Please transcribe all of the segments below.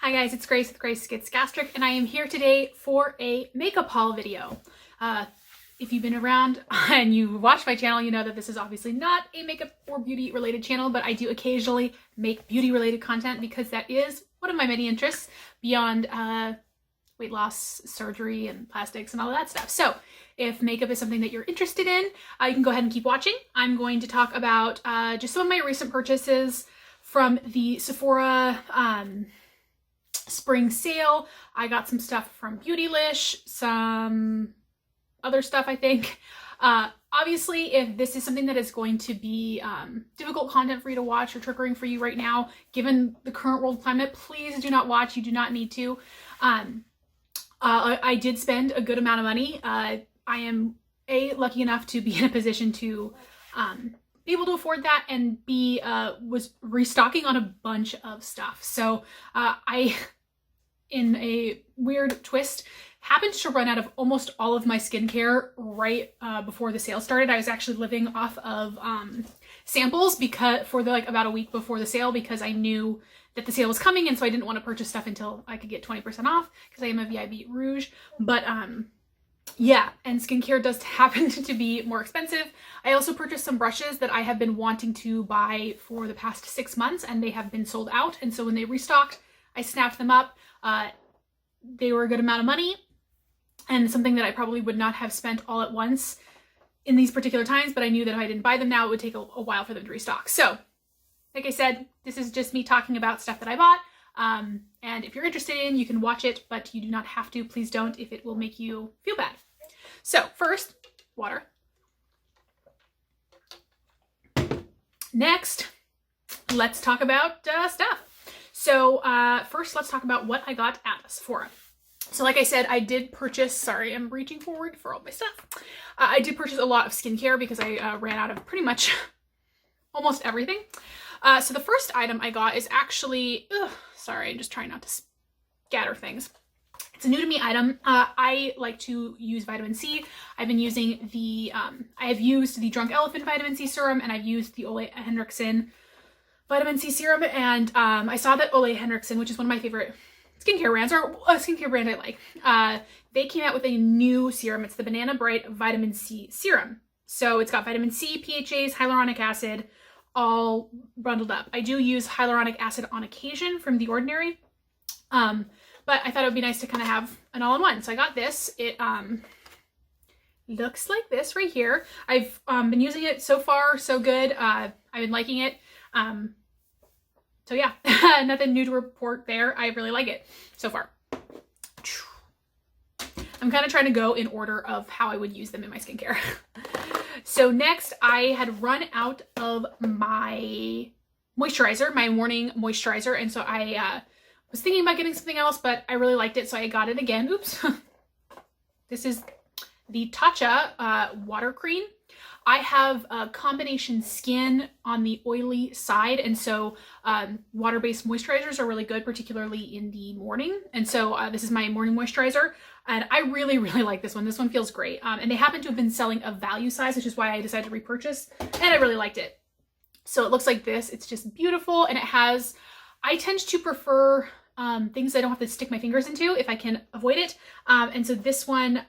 Hi guys, it's Grace with Grace Gets Gastric, and I am here today for a makeup haul video. If you've been around and you watch my channel, you know that this is obviously not a makeup or beauty related channel, but I do occasionally make beauty related content because that is one of my many interests beyond weight loss, surgery, and plastics and all of that stuff. So if makeup is something that you're interested in, you can go ahead and keep watching. I'm going to talk about just some of my recent purchases from the Sephora spring sale. I got some stuff from Beautylish, some other stuff I think. Obviously, if this is something that is going to be difficult content for you to watch or triggering for you right now, given the current world climate, please do not watch. You do not need to. I did spend a good amount of money. I am lucky enough to be in a position to be able to afford that, and B, was restocking on a bunch of stuff. So I, in a weird twist, happened to run out of almost all of my skincare right before the sale started. I was actually living off of samples for about a week before the sale, because I knew that the sale was coming, and so I didn't want to purchase stuff until I could get 20% off because I am a VIB Rouge. But yeah, and skincare does happen to be more expensive. I also purchased some brushes that I have been wanting to buy for the past 6 months, and they have been sold out. And so when they restocked, I snapped them up. They were a good amount of money, and something that I probably would not have spent all at once in these particular times, but I knew that if I didn't buy them now, it would take a while for them to restock. So, like I said, this is just me talking about stuff that I bought. And if you're interested in, you can watch it, but you do not have to. Please don't, if it will make you feel bad. So first, water. Next, let's talk about stuff. So first, let's talk about what I got at Sephora. So like I said, I did purchase, sorry, I'm reaching forward for all my stuff. I did purchase a lot of skincare because I ran out of pretty much almost everything. So the first item I got is actually, sorry, I'm just trying not to scatter things. It's a new to me item. I like to use vitamin C. I've been using the, I have used the Drunk Elephant Vitamin C Serum, and I've used the OLEHENRIKSEN Vitamin C Serum. And I saw that OLEHENRIKSEN, which is one of my favorite skincare brands, or a skincare brand I like, they came out with a new serum. It's the Banana Bright Vitamin C Serum. So it's got vitamin C, PHAs, hyaluronic acid, all bundled up. I do use hyaluronic acid on occasion from The Ordinary, but I thought it would be nice to kind of have an all-in-one. So I got this. It looks like this right here. I've been using it so far, so good. I've been liking it. So yeah, nothing new to report there. I really like it so far. I'm kind of trying to go in order of how I would use them in my skincare. So next, I had run out of my moisturizer, my morning moisturizer. And so I was thinking about getting something else, but I really liked it, so I got it again. Oops. This is the Tatcha water cream. I have a combination skin on the oily side, and so water-based moisturizers are really good, particularly in the morning. And so this is my morning moisturizer, and I really, really like this one. This one feels great. And they happen to have been selling a value size, which is why I decided to repurchase, and I really liked it. So it looks like this. It's just beautiful, and it has, I tend to prefer things I don't have to stick my fingers into if I can avoid it. And so this one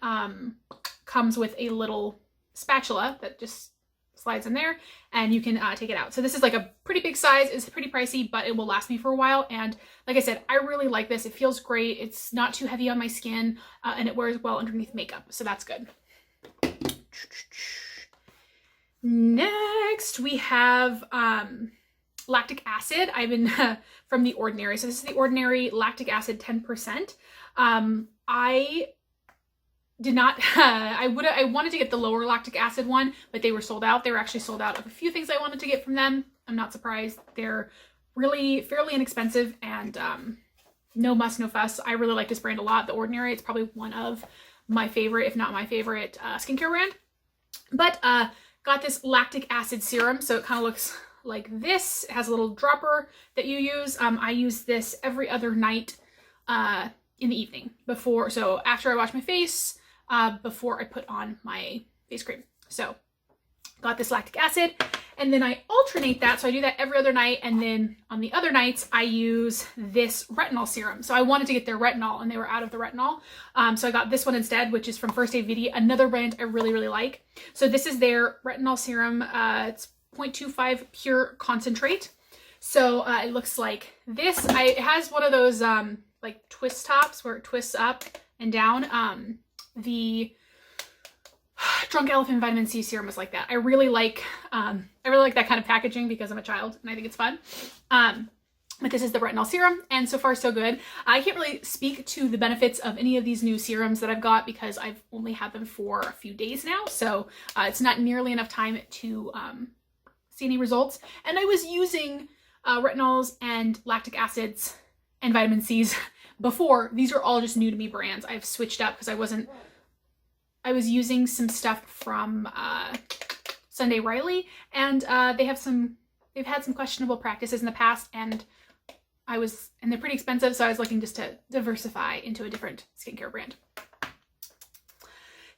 comes with a little spatula that just slides in there, and you can take it out. So this is like a pretty big size. It's pretty pricey, but it will last me for a while. And like I said, I really like this. It feels great. It's not too heavy on my skin, and it wears well underneath makeup. So that's good. Next, we have lactic acid. I've been from The Ordinary. So this is The Ordinary Lactic Acid 10%. I did not, I wanted to get the lower lactic acid one, but they were sold out. They were actually sold out of a few things I wanted to get from them. I'm not surprised. They're really fairly inexpensive, and no muss, no fuss. I really like this brand a lot. The Ordinary, it's probably one of my favorite, if not my favorite, skincare brand. But got this lactic acid serum. So it kind of looks like this. It has a little dropper that you use. I use this every other night in the evening so after I wash my face, before I put on my face cream. So got this lactic acid, And then I alternate that. So I do that every other night. And then on the other nights, I use this retinol serum. So I wanted to get their retinol and they were out of the retinol. So I got this one instead, which is from First Aid Beauty, another brand I really, really like. So this is their retinol serum. It's 0.25 pure concentrate. So it looks like this. It has one of those like twist tops where it twists up and down. The Drunk Elephant Vitamin C Serum is like that. I really like that kind of packaging because I'm a child and I think it's fun. But this is the retinol serum, and so far so good. I can't really speak to the benefits of any of these new serums that I've got because I've only had them for a few days now, so it's not nearly enough time to see any results. And I was using retinols and lactic acids and vitamin C's before. These are all just new to me brands. I've switched up because I was using some stuff from Sunday Riley, and they've had some questionable practices in the past, and they're pretty expensive, so I was looking just to diversify into a different skincare brand.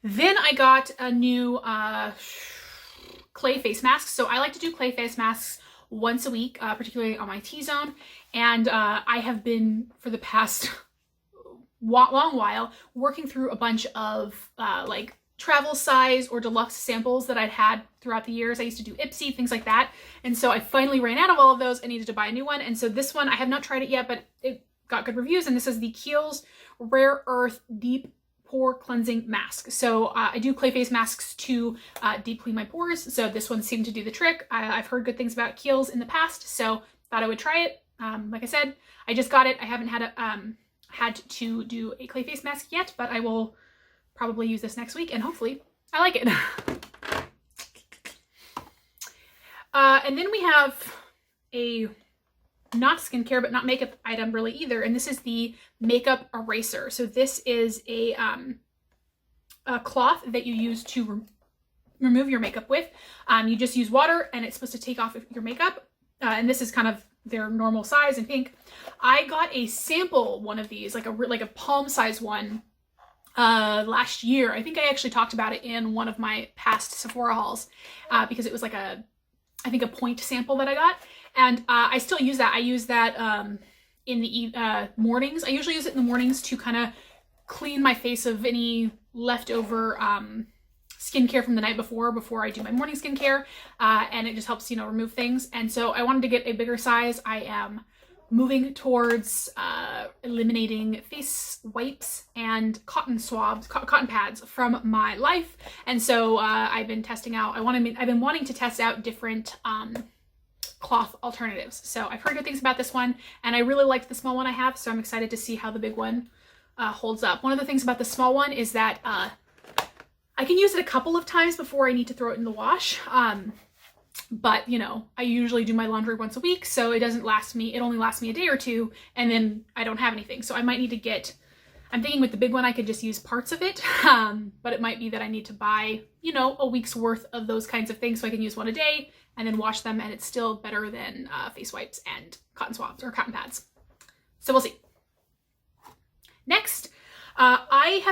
Then I got a new clay face mask. So I like to do clay face masks once a week, particularly on my T-zone, and I have been for the past long while working through a bunch of like travel size or deluxe samples that I'd had throughout the years. I used to do Ipsy, things like that. And so I finally ran out of all of those and needed to buy a new one. And so this one, I have not tried it yet, but it got good reviews. And this is the Kiehl's Rare Earth Deep Pore Cleansing Mask. So I do clay face masks to deep clean my pores. So this one seemed to do the trick. I've heard good things about Kiehl's in the past, so thought I would try it. Like I said, I just got it. I haven't had to do a clay face mask yet, but I will probably use this next week and hopefully I like it. And then we have a not skincare but not makeup item really either, and this is the makeup eraser. So this is a cloth that you use to remove your makeup with. You just use water and it's supposed to take off your makeup, and this is kind of their normal size in pink. I got a sample one of these, like a palm size one, last year. I think I actually talked about it in one of my past Sephora hauls, because it was like I think a point sample that I got, and I still use that. I use that in the mornings. I usually use it in the mornings to kind of clean my face of any leftover skincare from the night before I do my morning skincare, and it just helps, remove things. And so I wanted to get a bigger size. I am moving towards eliminating face wipes and cotton swabs, cotton pads from my life. And so I've been testing out, I've been wanting to test out different cloth alternatives. So I've heard good things about this one, and I really liked the small one I have, so I'm excited to see how the big one holds up. One of the things about the small one is that I can use it a couple of times before I need to throw it in the wash. But I usually do my laundry once a week, so it only lasts me a day or two, and then I don't have anything. So I might need to I'm thinking with the big one, I could just use parts of it. But it might be that I need to buy, a week's worth of those kinds of things so I can use one a day and then wash them, and it's still better than face wipes and cotton swabs or cotton pads. So we'll see. Next, I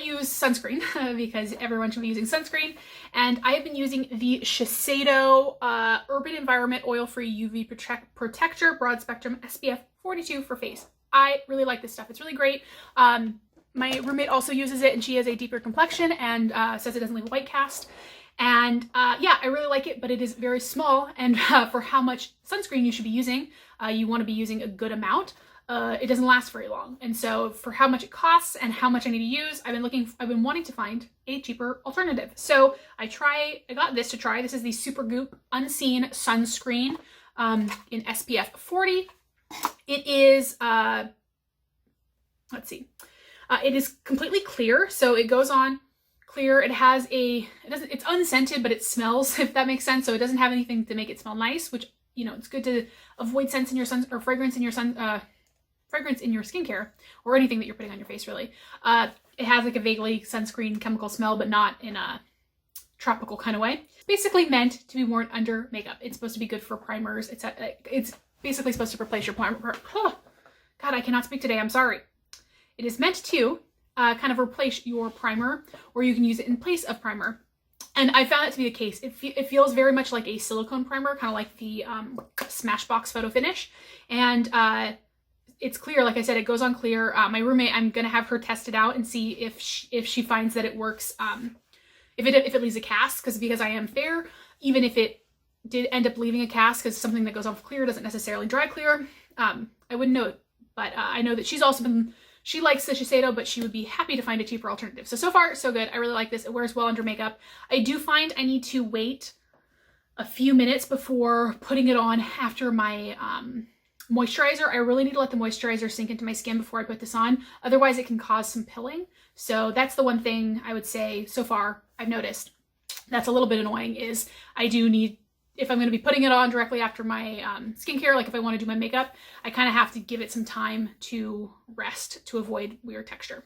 use sunscreen because everyone should be using sunscreen, and I have been using the Shiseido Urban Environment Oil-Free UV Protector Broad Spectrum SPF 42 for face. I really like this stuff. It's really great. My roommate also uses it, and she has a deeper complexion and says it doesn't leave a white cast. And yeah, I really like it, but it is very small, and for how much sunscreen you should be using, you want to be using a good amount. It doesn't last very long. And so for how much it costs and how much I need to use, I've been wanting to find a cheaper alternative. So I got this to try. This is the Supergoop Unseen Sunscreen in SPF 40. It is, let's see, it is completely clear. So it goes on clear. It has it's unscented, but it smells, if that makes sense. So it doesn't have anything to make it smell nice, which, it's good to avoid scents in your or fragrance in your skincare or anything that you're putting on your face, really. It has like a vaguely sunscreen chemical smell, but not in a tropical kind of way. It's basically meant to be worn under makeup. It's supposed to be good for primers. It's basically supposed to replace your primer. Oh, God, I cannot speak today. I'm sorry. It is meant to kind of replace your primer, or you can use it in place of primer. And I found that to be the case. It feels very much like a silicone primer, kind of like the Smashbox Photo Finish. And it's clear, like I said, it goes on clear. My roommate, I'm gonna have her test it out and see if she finds that it works, if it leaves a cast, because I am fair, even if it did end up leaving a cast, because something that goes off clear doesn't necessarily dry clear, I wouldn't know it. But I know that she likes the Shiseido, but she would be happy to find a cheaper alternative. So far, so good. I really like this. It wears well under makeup. I do find I need to wait a few minutes before putting it on after my moisturizer. I really need to let the moisturizer sink into my skin before I put this on. Otherwise, it can cause some pilling. So that's the one thing I would say so far I've noticed that's a little bit annoying is I do need, if I'm going to be putting it on directly after my skincare, like if I want to do my makeup, I kind of have to give it some time to rest to avoid weird texture.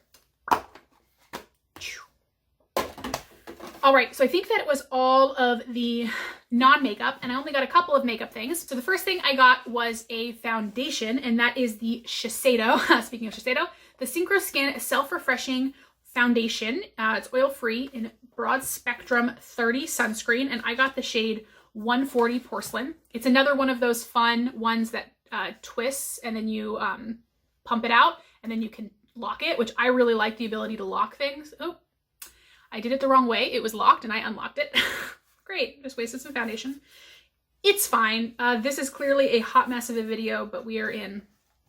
All right, so I think that it was all of the non-makeup, and I only got a couple of makeup things. So the first thing I got was a foundation, and that is the Shiseido, speaking of Shiseido, the Synchro Skin Self-Refreshing Foundation. It's oil-free in Broad Spectrum 30 sunscreen, and I got the shade 140 Porcelain. It's another one of those fun ones that twists, and then you pump it out, and then you can lock it, which I really like the ability to lock things. Oh, I did it the wrong way. It was locked and I unlocked it. Great, just wasted some foundation. It's fine. This is clearly a hot mess of a video, but we are in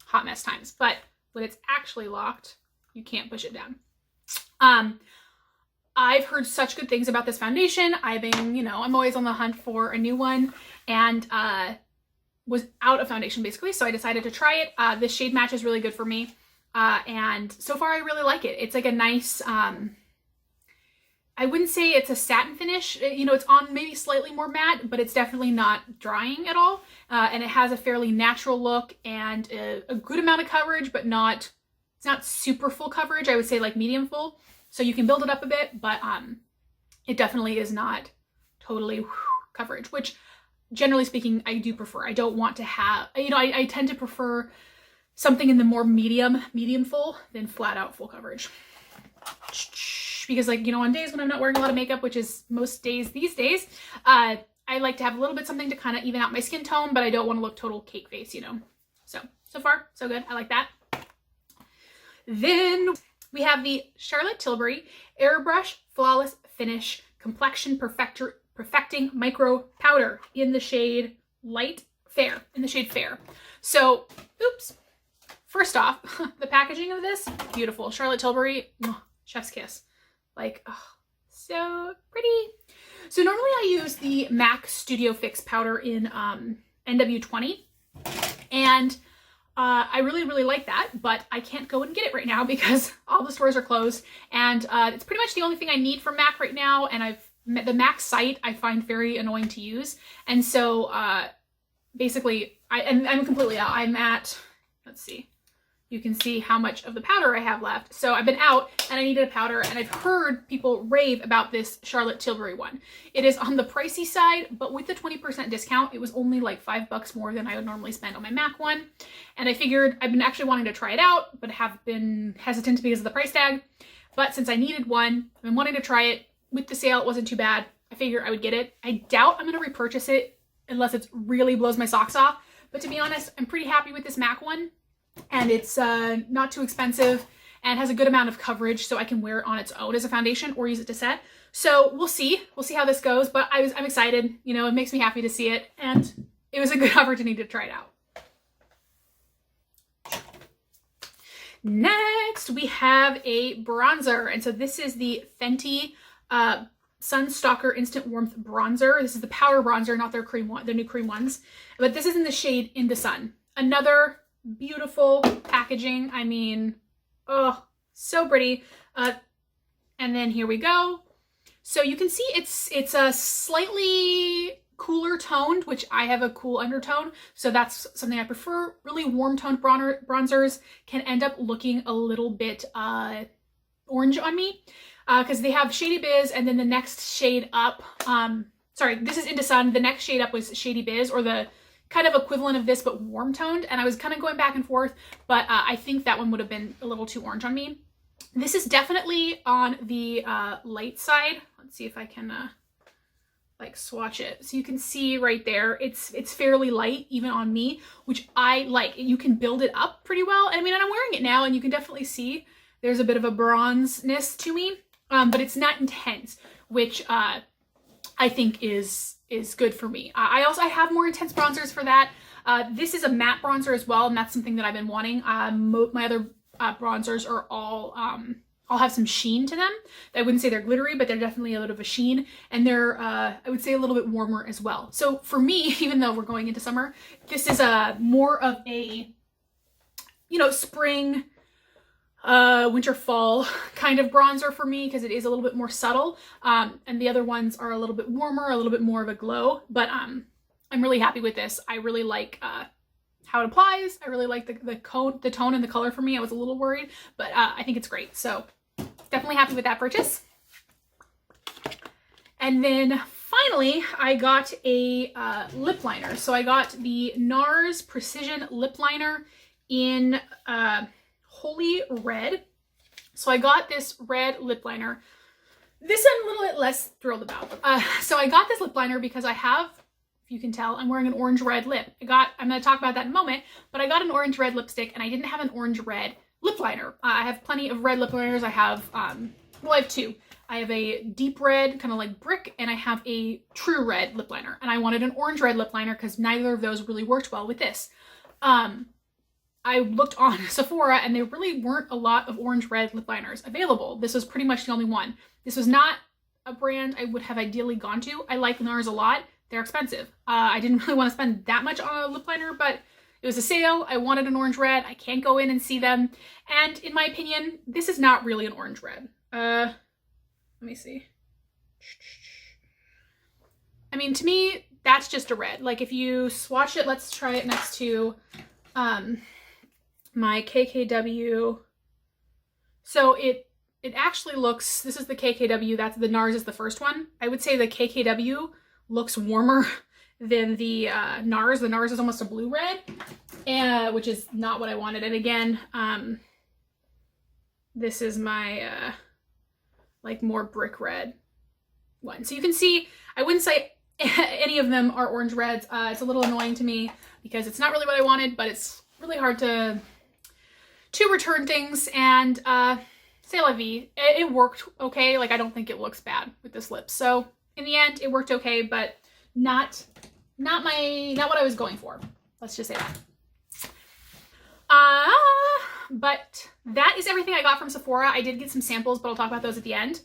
hot mess times. But when it's actually locked, you can't push it down. I've heard such good things about this foundation. I've been, you know, I'm always on the hunt for a new one, and was out of foundation basically, so I decided to try it. This shade match is really good for me, and so far I really like it. It's like a nice, I wouldn't say it's a satin finish. You know, it's on maybe slightly more matte, but it's definitely not drying at all. And it has a fairly natural look and a good amount of coverage, but it's not super full coverage. I would say like medium full. So you can build it up a bit, but it definitely is not totally coverage, which generally speaking, I do prefer. I don't want to have, you know, I tend to prefer something in the more medium full than flat out full coverage. Because, like, you know, on days when I'm not wearing a lot of makeup, which is most days these days, I like to have a little bit something to kind of even out my skin tone, but I don't want to look total cake face, you know. So far, so good. I like that. Then we have the Charlotte Tilbury Airbrush Flawless Finish Complexion Perfecting Micro Powder in the shade Fair. So, oops. First off, the packaging of this, beautiful. Charlotte Tilbury, chef's kiss. Like, oh, so pretty. So normally I use the MAC Studio Fix powder in NW20, and I really like that, but I can't go and get it right now because all the stores are closed, and it's pretty much the only thing I need from MAC right now, and the MAC site I find very annoying to use, and so basically, I'm completely out. I'm at, let's see. You can see how much of the powder I have left. So I've been out and I needed a powder, and I've heard people rave about this Charlotte Tilbury one. It is on the pricey side, but with the 20% discount, it was only like $5 more than I would normally spend on my MAC one. And I figured I've been actually wanting to try it out, but have been hesitant because of the price tag. But since I needed one, I've been wanting to try it. With the sale, it wasn't too bad. I figured I would get it. I doubt I'm going to repurchase it unless it really blows my socks off. But to be honest, I'm pretty happy with this MAC one. And it's not too expensive and has a good amount of coverage, so I can wear it on its own as a foundation or use it to set. So we'll see how this goes, but I'm excited. You know, it makes me happy to see it, and it was a good opportunity to try it out. Next, we have a bronzer, and so this is the Fenty Sun Stalker Instant Warmth Bronzer. This is the powder bronzer, not their cream one, their new cream ones, but this is in the shade Inda Sun. Another beautiful packaging. I mean, oh, so pretty. And then here we go. So you can see it's a slightly cooler toned, which I have a cool undertone, so that's something I prefer. Really warm toned bronzers can end up looking a little bit orange on me because they have Shady Biz, and then the next shade up, sorry, this is Inda Sun. The next shade up was Shady Biz, or the kind of equivalent of this, but warm toned. And I was kind of going back and forth, but I think that one would have been a little too orange on me. This is definitely on the light side. Let's see if I can like swatch it. So you can see right there, it's fairly light even on me, which I like. You can build it up pretty well. I mean, and I'm wearing it now and you can definitely see there's a bit of a bronzeness to me, but it's not intense, which I think is good for me. I have more intense bronzers for that. This is a matte bronzer as well, and that's something that I've been wanting. My other bronzers are all have some sheen to them. I wouldn't say they're glittery, but they're definitely a little bit of a sheen, and they're I would say a little bit warmer as well. So for me, even though we're going into summer, this is more of a, you know, spring, winter, fall kind of bronzer for me, because it is a little bit more subtle, and the other ones are a little bit warmer, a little bit more of a glow, but I'm really happy with this. I really like how it applies. I really like the tone and the color for me. I was a little worried, but I think it's great. So definitely happy with that purchase. And then finally, I got a lip liner. So I got the NARS Precision Lip Liner in Holy Red. So I got this red lip liner. This I'm a little bit less thrilled about. So I got this lip liner because I have, if you can tell, I'm wearing an orange red lip. I'm going to talk about that in a moment, but I got an orange red lipstick and I didn't have an orange red lip liner. I have plenty of red lip liners. I have, well, I have two. I have a deep red, kind of like brick, and I have a true red lip liner. And I wanted an orange red lip liner because neither of those really worked well with this. I looked on Sephora and there really weren't a lot of orange red lip liners available. This was pretty much the only one. This was not a brand I would have ideally gone to. I like NARS a lot. They're expensive. I didn't really want to spend that much on a lip liner, but it was a sale. I wanted an orange red. I can't go in and see them. And in my opinion, this is not really an orange red. Let me see. I mean, to me, that's just a red. Like if you swatch it, let's try it next to my KKW. So it actually looks, this is the KKW, that's the NARS is the first one. I would say the KKW looks warmer than the NARS. The NARS is almost a blue red, which is not what I wanted. And again, this is my like more brick red one. So you can see, I wouldn't say any of them are orange reds. It's a little annoying to me because it's not really what I wanted, but it's really hard to return things. And c'est la vie. It worked okay. Like I don't think it looks bad with this lip. So in the end, it worked okay, but not what I was going for. Let's just say that. But that is everything I got from Sephora. I did get some samples, but I'll talk about those at the end.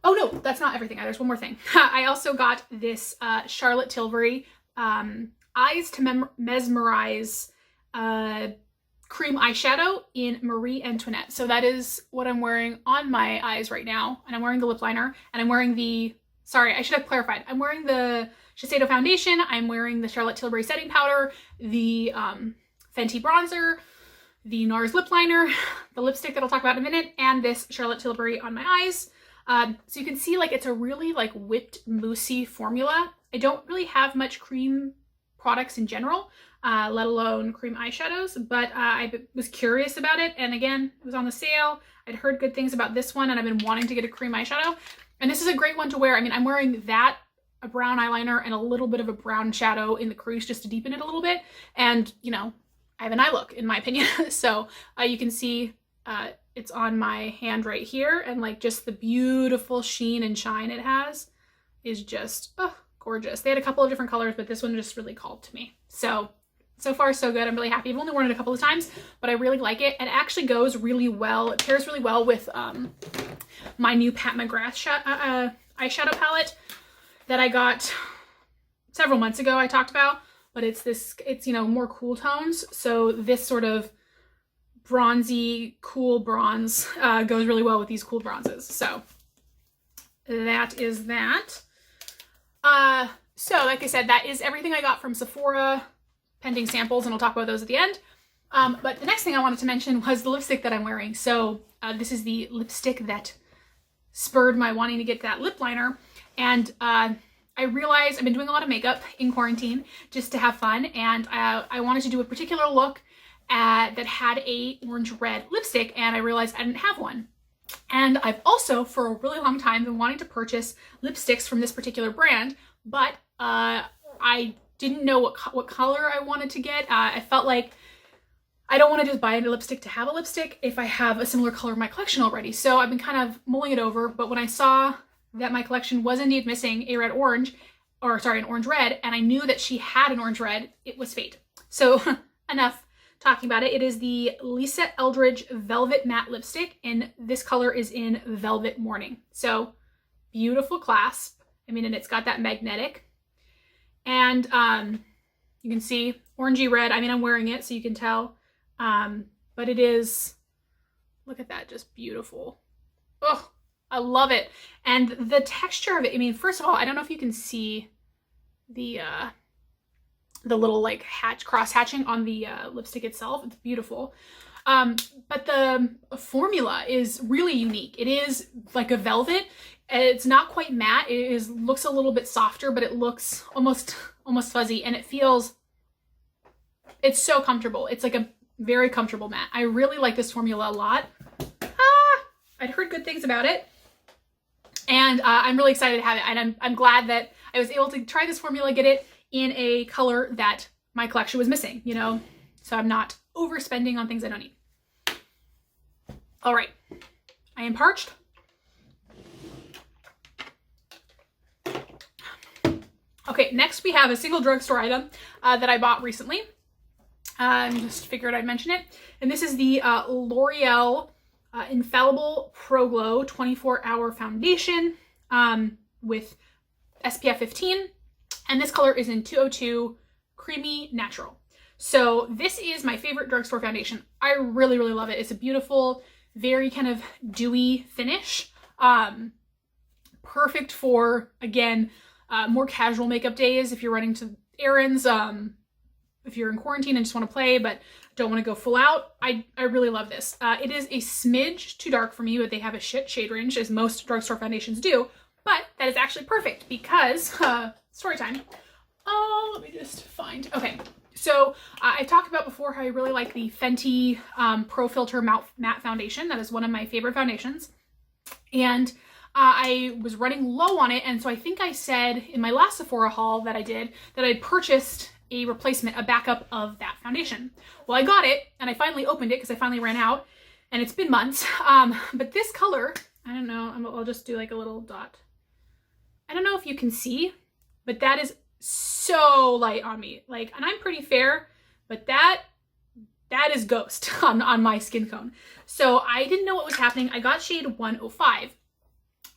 Oh no, that's not everything. There's one more thing. I also got this Charlotte Tilbury Eyes to Mesmerize cream eyeshadow in Marie Antoinette. So that is what I'm wearing on my eyes right now. And I'm wearing the lip liner, and I'm wearing the, sorry, I should have clarified. I'm wearing the Shiseido foundation. I'm wearing the Charlotte Tilbury setting powder, the Fenty bronzer, the NARS lip liner, the lipstick that I'll talk about in a minute, and this Charlotte Tilbury on my eyes. So you can see like it's a really like whipped moussey formula. I don't really have much cream products in general, let alone cream eyeshadows, but I was curious about it. And again, it was on the sale. I'd heard good things about this one and I've been wanting to get a cream eyeshadow. And this is a great one to wear. I mean, I'm wearing that, a brown eyeliner and a little bit of a brown shadow in the crease just to deepen it a little bit. And, you know, I have an eye look in my opinion. So you can see it's on my hand right here, and like just the beautiful sheen and shine it has is just gorgeous. They had a couple of different colors, but this one just really called to me. So far so good. I'm really happy. I've only worn it a couple of times, but I really like it. It actually goes really well. It pairs really well with my new Pat McGrath eyeshadow palette that I got several months ago I talked about, but it's you know, more cool tones. So this sort of bronzy, cool bronze goes really well with these cool bronzes. So that is that. So like I said, that is everything I got from Sephora, pending samples, and I'll talk about those at the end. But the next thing I wanted to mention was the lipstick that I'm wearing. So this is the lipstick that spurred my wanting to get that lip liner. And I realized I've been doing a lot of makeup in quarantine just to have fun, and I wanted to do a particular look that had a orange red lipstick, and I realized I didn't have one. And I've also, for a really long time, been wanting to purchase lipsticks from this particular brand, but I didn't know what color I wanted to get. I felt like I don't want to just buy a lipstick to have a lipstick if I have a similar color in my collection already. So I've been kind of mulling it over, but when I saw that my collection was indeed missing a red orange, or sorry, an orange red, and I knew that she had an orange red, it was fate. So enough talking about it. It is the Lisa Eldridge Velvet Matte Lipstick, and this color is in Velvet Morning. So beautiful clasp. I mean, and it's got that magnetic. And you can see orangey red. I mean, I'm wearing it so you can tell. But it is, look at that, just beautiful. Oh, I love it. And the texture of it, I mean, first of all, I don't know if you can see the little like cross hatching on the lipstick itself. It's beautiful. But the formula is really unique. It is like a velvet. It's not quite matte. It looks a little bit softer, but it looks almost fuzzy, and it's so comfortable. It's like a very comfortable matte. I really like this formula a lot. I'd heard good things about it, and I'm really excited to have it. And I'm glad that I was able to try this formula, get it in a color that my collection was missing, you know, so I'm not overspending on things I don't need. All right, I am parched. Okay, next we have a single drugstore item that I bought recently. Just figured I'd mention it. And this is the L'Oreal Infallible Pro Glow 24-Hour Foundation with SPF 15. And this color is in 202 Creamy Natural. So this is my favorite drugstore foundation. I really, really love it. It's a beautiful, very kind of dewy finish. Perfect for, again, more casual makeup days if you're running to errands, if you're in quarantine and just want to play but don't want to go full out. I really love this. It is a smidge too dark for me, but they have a shade range, as most drugstore foundations do. But that is actually perfect because, story time. Oh, let me just find, okay. So I talked about before how I really like the Fenty Pro Filter Matte Foundation. That is one of my favorite foundations. And I was running low on it, and so I think I said in my last Sephora haul that I did that I'd purchased a replacement, a backup of that foundation. Well, I got it, and I finally opened it because I finally ran out, and it's been months. But this color, I don't know, I'll just do like a little dot. I don't know if you can see, but that is so light on me. Like, and I'm pretty fair, but that is ghost on my skin tone. So I didn't know what was happening. I got shade 105.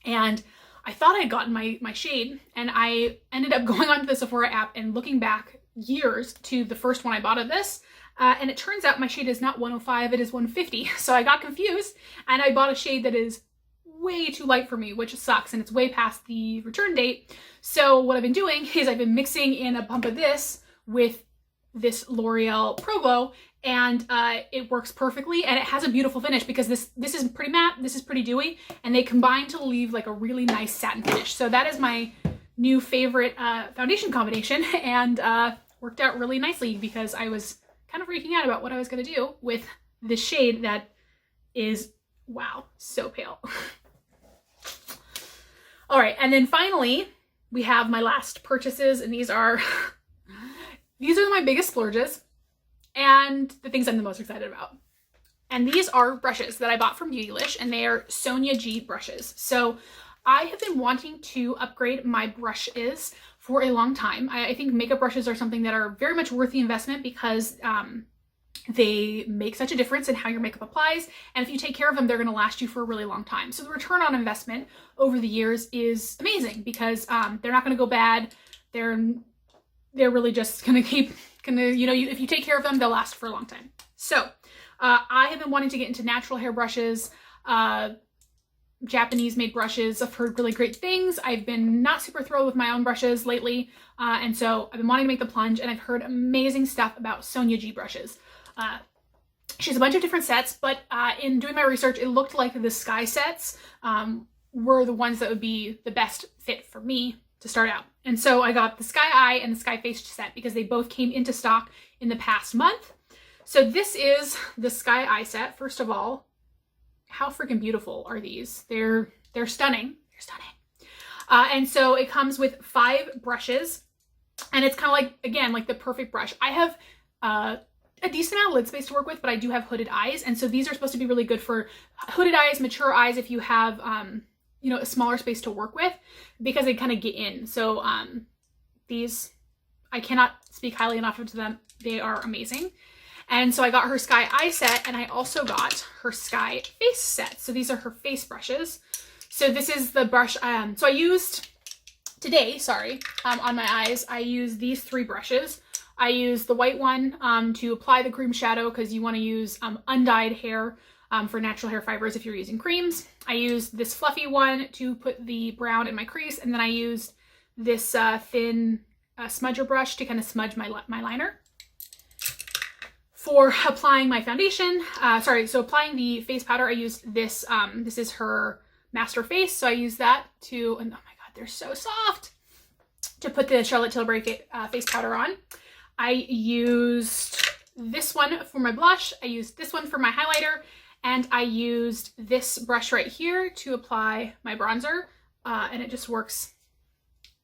And I thought I'd gotten my shade, and I ended up going onto the Sephora app and looking back years to the first one I bought of this. And it turns out my shade is not 105, it is 150. So I got confused, and I bought a shade that is way too light for me, which sucks, and it's way past the return date. So what I've been doing is I've been mixing in a pump of this with this L'Oreal Pro Glow, and it works perfectly, and it has a beautiful finish because this is pretty matte, this is pretty dewy, and they combine to leave like a really nice satin finish. So that is my new favorite foundation combination, and worked out really nicely because I was kind of freaking out about what I was going to do with this shade that is, wow, so pale. All right, and then finally we have my last purchases, and these are my biggest splurges and the things I'm the most excited about. And these are brushes that I bought from Beautylish, and they are Soniaji brushes. So I have been wanting to upgrade my brushes for a long time. I think makeup brushes are something that are very much worth the investment because they make such a difference in how your makeup applies. And if you take care of them, they're going to last you for a really long time. So the return on investment over the years is amazing because they're not going to go bad. They're really just going to keep, you know, if you take care of them, they'll last for a long time. So I have been wanting to get into natural hair brushes, Japanese made brushes. I've heard really great things. I've been not super thrilled with my own brushes lately. And so I've been wanting to make the plunge, and I've heard amazing stuff about Soniaji brushes. She has a bunch of different sets, but in doing my research, it looked like the Sky sets were the ones that would be the best fit for me to start out. And so I got the Sky Eye and the Sky Face set because they both came into stock in the past month. So this is the Sky Eye set. First of all, how freaking beautiful are these? They're stunning. They're stunning. And so it comes with 5 brushes, and it's kind of like, again, like the perfect brush. I have a decent amount of lid space to work with, but I do have hooded eyes. And so these are supposed to be really good for hooded eyes, mature eyes, if you have, you know, a smaller space to work with, because they kind of get in. So these, I cannot speak highly enough of them. They are amazing. And so I got her Sky eye set, and I also got her Sky face set. So these are her face brushes. So this is the brush, so I used today, sorry, on my eyes, I used these 3 brushes. I used the white one to apply the cream shadow, because you want to use undyed hair for natural hair fibers if you're using creams. I used this fluffy one to put the brown in my crease, and then I used this thin smudger brush to kind of smudge my liner. For applying my foundation, so applying the face powder, I used this, this is her Master Face, so I used that to, and oh my god, they're so soft, to put the Charlotte Tilbury face powder on. I used this one for my blush, I used this one for my highlighter, and I used this brush right here to apply my bronzer, and it just works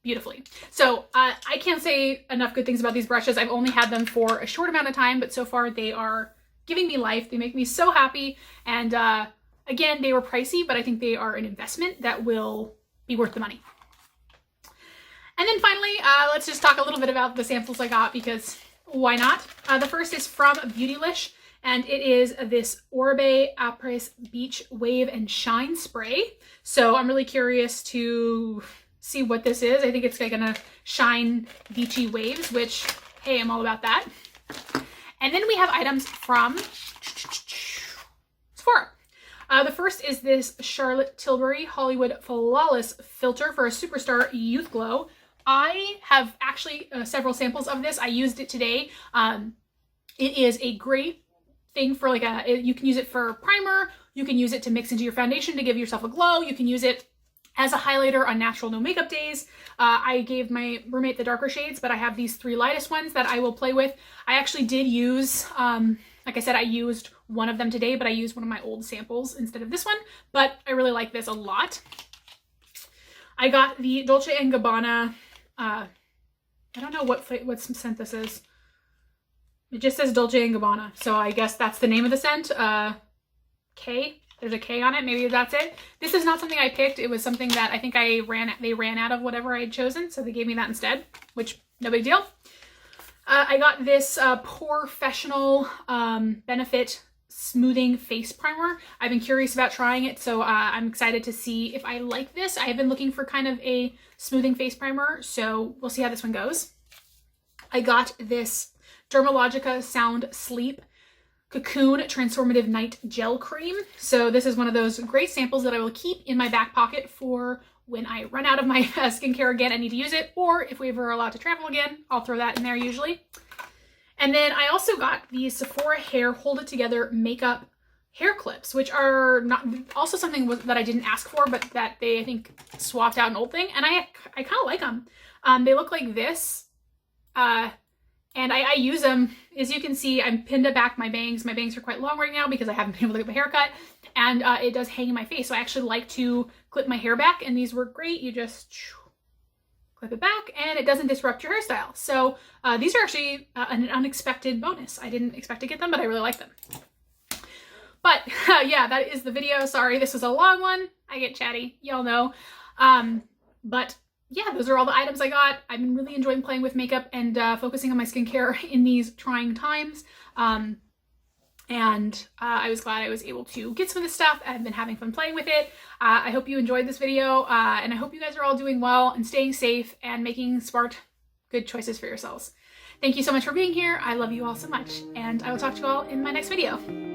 beautifully. So I can't say enough good things about these brushes. I've only had them for a short amount of time, but so far they are giving me life. They make me so happy, and again, they were pricey, but I think they are an investment that will be worth the money. And then finally, let's just talk a little bit about the samples I got, because why not? The first is from Beautylish, and it is this Oribe Après Beach Wave and Shine Spray. So I'm really curious to see what this is. I think it's gonna shine beachy waves, which, hey, I'm all about that. And then we have items from Sephora. The first is this Charlotte Tilbury Hollywood Flawless Filter for a Superstar Youth Glow. I have actually several samples of this. I used it today. It is a great thing for like you can use it for primer. You can use it to mix into your foundation to give yourself a glow. You can use it as a highlighter on natural no makeup days. I gave my roommate the darker shades, but I have these 3 lightest ones that I will play with. I actually did use, like I said, I used one of them today, but I used one of my old samples instead of this one, but I really like this a lot. I got the Dolce & Gabbana, I don't know what scent this is. It just says Dolce & Gabbana, so I guess that's the name of the scent. K. There's a K on it. Maybe that's it. This is not something I picked. It was something that I think they ran out of whatever I had chosen, so they gave me that instead, which no big deal. I got this Porefessional Benefit Smoothing Face Primer. I've been curious about trying it, so I'm excited to see if I like this. I have been looking for kind of a smoothing face primer, so we'll see how this one goes. I got this Dermalogica Sound Sleep Cocoon Transformative Night Gel Cream. So this is one of those great samples that I will keep in my back pocket for when I run out of my skincare again, I need to use it, or if we ever are allowed to travel again, I'll throw that in there usually. And then I also got the Sephora Hair Hold It Together Makeup Hair Clips, which are not also something that I didn't ask for, but that they, I think, swapped out an old thing, and I kind of like them. They look like this. And I use them. As you can see, I'm pinned back my bangs. My bangs are quite long right now because I haven't been able to get my hair cut, and it does hang in my face. So I actually like to clip my hair back, and these work great. You just clip it back, and it doesn't disrupt your hairstyle. So these are actually an unexpected bonus. I didn't expect to get them, but I really like them. But yeah, that is the video. Sorry, this was a long one. I get chatty, y'all know. But yeah, those are all the items I got. I've been really enjoying playing with makeup and focusing on my skincare in these trying times. I was glad I was able to get some of this stuff. I've been having fun playing with it. I hope you enjoyed this video, and I hope you guys are all doing well and staying safe and making smart, good choices for yourselves. Thank you so much for being here. I love you all so much, and I will talk to you all in my next video.